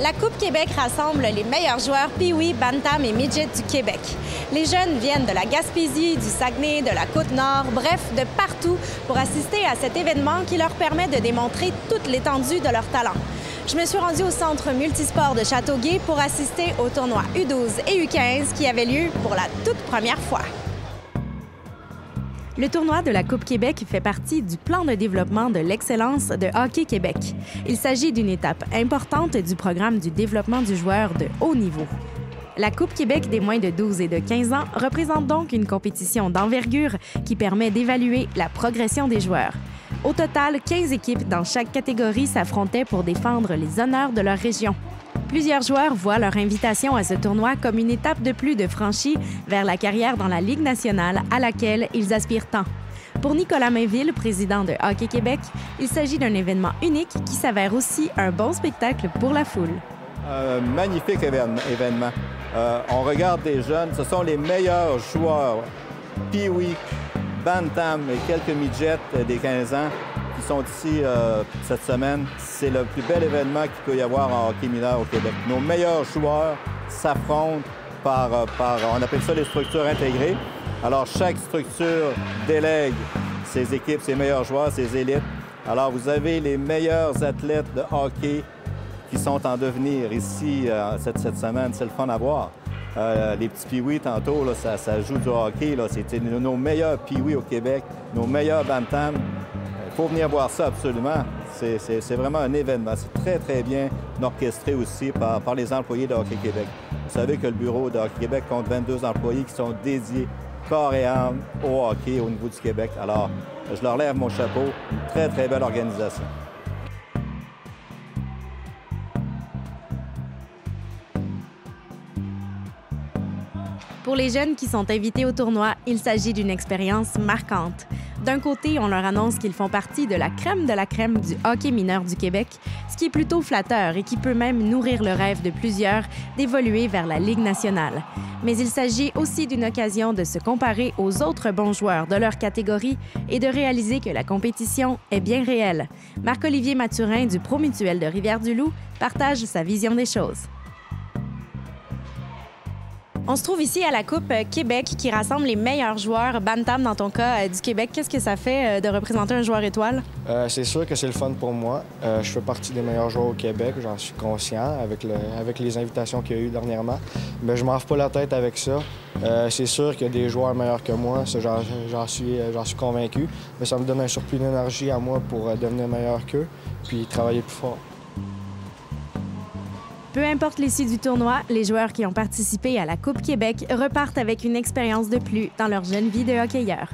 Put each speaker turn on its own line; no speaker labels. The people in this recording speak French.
La Coupe Québec rassemble les meilleurs joueurs Pee-wee, Bantam et Midget du Québec. Les jeunes viennent de la Gaspésie, du Saguenay, de la Côte-Nord, bref, de partout pour assister à cet événement qui leur permet de démontrer toute l'étendue de leur talent. Je me suis rendue au centre multisport de Châteauguay pour assister au tournoi U12 et U15 qui avait lieu pour la toute première fois. Le tournoi de la Coupe Québec fait partie du plan de développement de l'excellence de Hockey Québec. Il s'agit d'une étape importante du programme du développement du joueur de haut niveau. La Coupe Québec des moins de 12 et de 15 ans représente donc une compétition d'envergure qui permet d'évaluer la progression des joueurs. Au total, 15 équipes dans chaque catégorie s'affrontaient pour défendre les honneurs de leur région. Plusieurs joueurs voient leur invitation à ce tournoi comme une étape de plus de franchie vers la carrière dans la Ligue nationale à laquelle ils aspirent tant. Pour Nicolas Mainville, président de Hockey Québec, il s'agit d'un événement unique qui s'avère aussi un bon spectacle pour la foule.
Magnifique événement. On regarde des jeunes, ce sont les meilleurs joueurs, Pee-wee, Bantam et quelques midgets des 15 ans qui sont ici cette semaine. C'est le plus bel événement qu'il peut y avoir en hockey mineur au Québec. Nos meilleurs joueurs s'affrontent par, on appelle ça les structures intégrées. Alors, chaque structure délègue ses équipes, ses meilleurs joueurs, ses élites. Alors, vous avez les meilleurs athlètes de hockey qui sont en devenir ici cette semaine. C'est le fun à voir. Les petits Pee-wee, tantôt, là, ça joue du hockey. C'était nos meilleurs Pee-wee au Québec, nos meilleurs Bantam. Il faut venir voir ça absolument. C'est vraiment un événement. C'est très, très bien orchestré aussi par les employés de Hockey Québec. Vous savez que le bureau de Hockey Québec compte 22 employés qui sont dédiés corps et âme au hockey au niveau du Québec. Alors, je leur lève mon chapeau. Une très, très belle organisation.
Pour les jeunes qui sont invités au tournoi, il s'agit d'une expérience marquante. D'un côté, on leur annonce qu'ils font partie de la crème du hockey mineur du Québec, ce qui est plutôt flatteur et qui peut même nourrir le rêve de plusieurs d'évoluer vers la Ligue nationale. Mais il s'agit aussi d'une occasion de se comparer aux autres bons joueurs de leur catégorie et de réaliser que la compétition est bien réelle. Marc-Olivier Mathurin du Promutuel de Rivière-du-Loup partage sa vision des choses. On se trouve ici à la Coupe Québec qui rassemble les meilleurs joueurs, Bantam dans ton cas, du Québec. Qu'est-ce que ça fait de représenter un joueur étoile?
C'est sûr que c'est le fun pour moi. Je fais partie des meilleurs joueurs au Québec, j'en suis conscient avec les invitations qu'il y a eu dernièrement. Mais je ne m'en fais pas la tête avec ça. C'est sûr qu'il y a des joueurs meilleurs que moi, ça, j'en suis convaincu. Mais ça me donne un surplus d'énergie à moi pour devenir meilleur qu'eux puis travailler plus fort.
Peu importe l'issue du tournoi, les joueurs qui ont participé à la Coupe Québec repartent avec une expérience de plus dans leur jeune vie de hockeyeur.